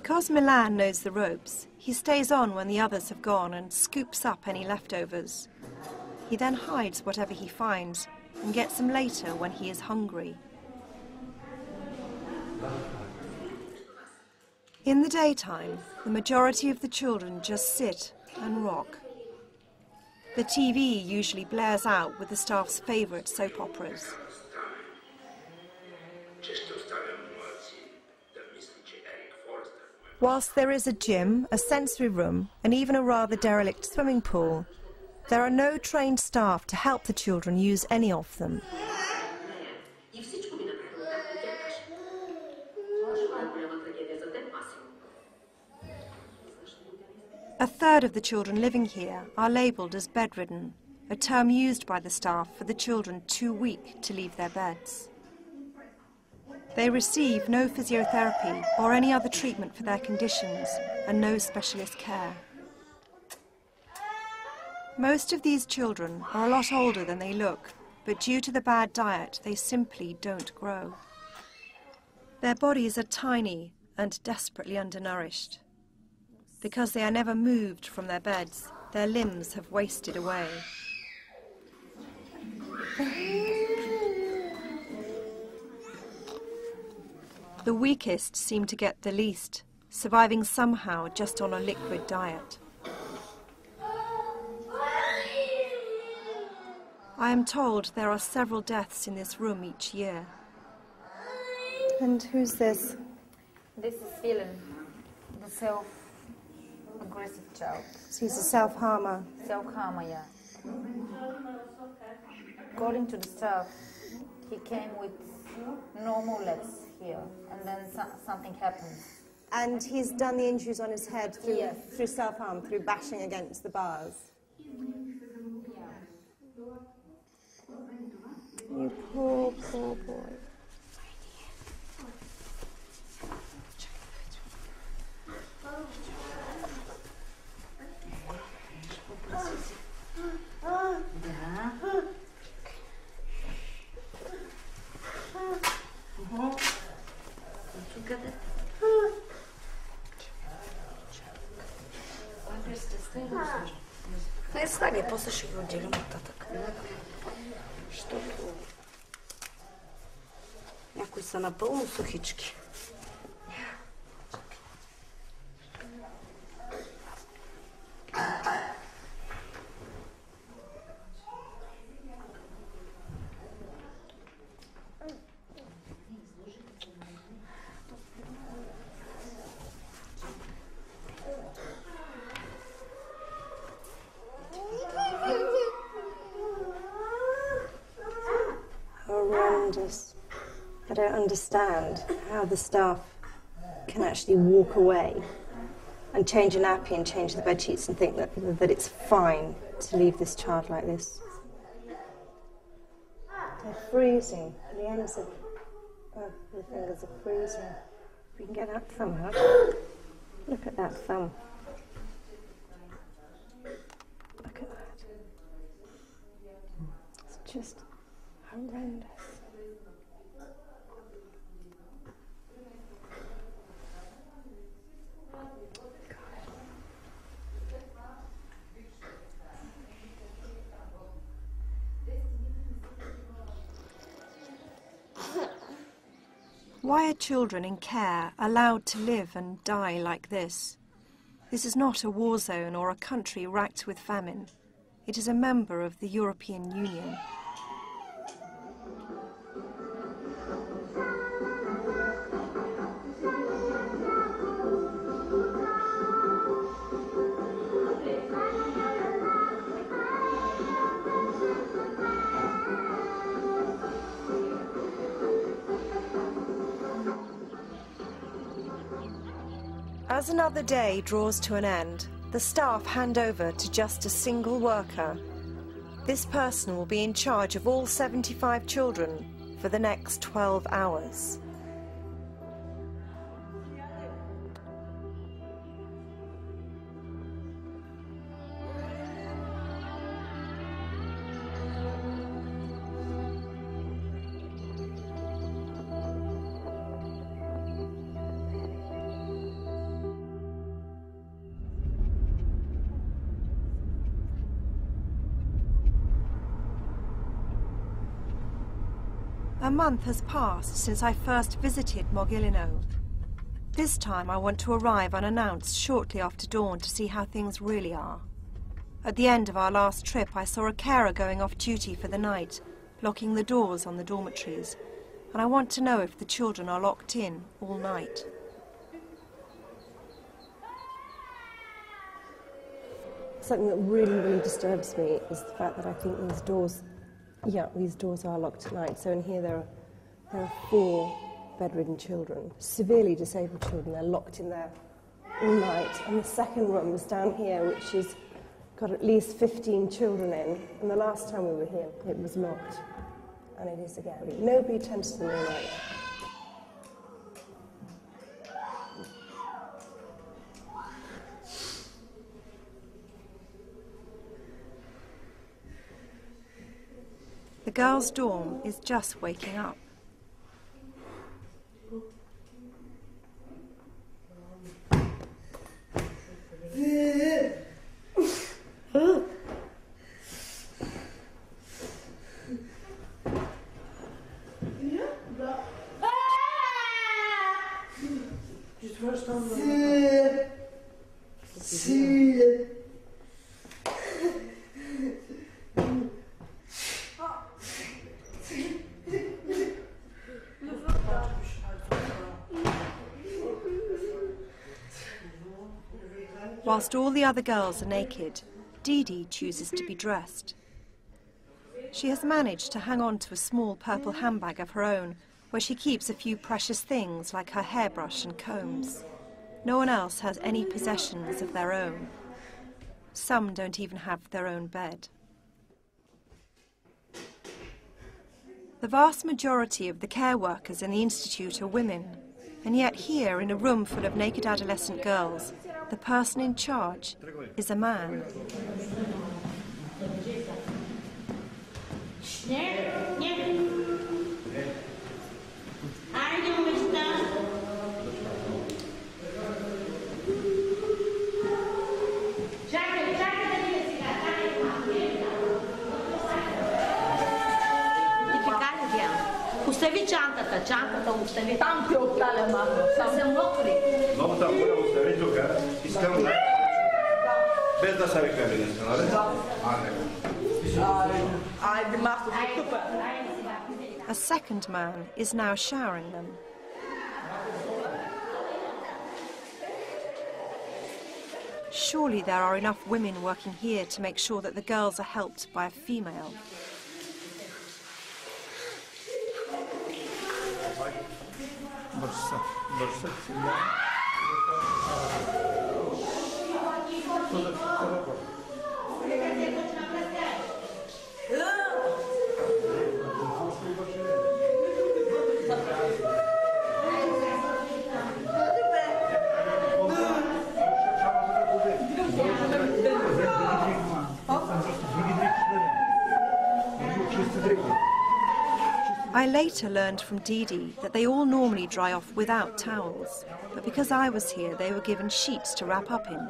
Because Milan knows the ropes, he stays on when the others have gone and scoops up any leftovers. He then hides whatever he finds and gets them later when he is hungry. In the daytime, the majority of the children just sit and rock. The TV usually blares out with the staff's favourite soap operas. Whilst there is a gym, a sensory room, and even a rather derelict swimming pool, there are no trained staff to help the children use any of them. A third of the children living here are labelled as bedridden, a term used by the staff for the children too weak to leave their beds. They receive no physiotherapy or any other treatment for their conditions and no specialist care. Most of these children are a lot older than they look, but due to the bad diet, they simply don't grow. Their bodies are tiny and desperately undernourished. Because they are never moved from their beds, their limbs have wasted away. The weakest seem to get the least, surviving somehow just on a liquid diet. I am told there are several deaths in this room each year. And who's this? This is Philip, the self-aggressive child. So he's a self-harmer. Self-harmer, yeah. According to the staff, he came with normal legs here, and then something happened. And he's done the injuries on his head through, Yes. through self-harm, through bashing against the bars. You poor, poor boy. Не стане, после ще ги отделим оттатък. Защото някои са напълно сухички. Horrendous. I don't understand how the staff can actually walk away and change a nappy and change the bed sheets and think that it's fine to leave this child like this. They're freezing. The ends of the fingers are freezing. If we can get that thumb out. Look at that thumb. Look at that. It's just horrendous. Why are children in care allowed to live and die like this? This is not a war zone or a country racked with famine. It is a member of the European Union. As another day draws to an end, the staff hand over to just a single worker. This person will be in charge of all 75 children for the next 12 hours. A month has passed since I first visited Mogilino. This time I want to arrive unannounced shortly after dawn to see how things really are. At the end of our last trip, I saw a carer going off duty for the night, locking the doors on the dormitories, and I want to know if the children are locked in all night. Something that really disturbs me is the fact that I think these doors are locked at night. So in here there are 4 bedridden children, severely disabled children. They're locked in there all night. And the second room is down here, which has got at least 15 children in. And the last time we were here, it was locked. And it is again. Nobody attends to them all night. The girls' dorm is just waking up. Whilst all the other girls are naked, Didi chooses to be dressed. She has managed to hang on to a small purple handbag of her own, where she keeps a few precious things like her hairbrush and combs. No one else has any possessions of their own. Some don't even have their own bed. The vast majority of the care workers in the institute are women, and yet here, in a room full of naked adolescent girls, the person in charge is a man. Остави чантата остави. Там ти оставя, мамо. Са мокри. Много там хора остави тук. Искам без да се викаме днес, нали? Айде, мамо, тупа. A second man is now showering them. Surely there are enough women working here to make sure that the girls are helped by a female. I later learned from Didi that they all normally dry off without towels, but because I was here, they were given sheets to wrap up in.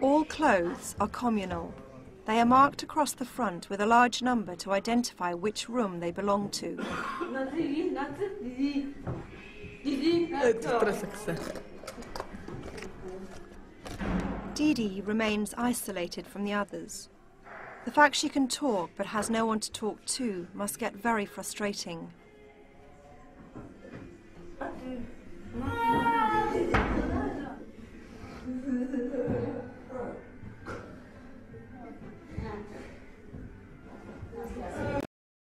All clothes are communal. They are marked across the front with a large number to identify which room they belong to. Didi remains isolated from the others. The fact she can talk but has no one to talk to must get very frustrating.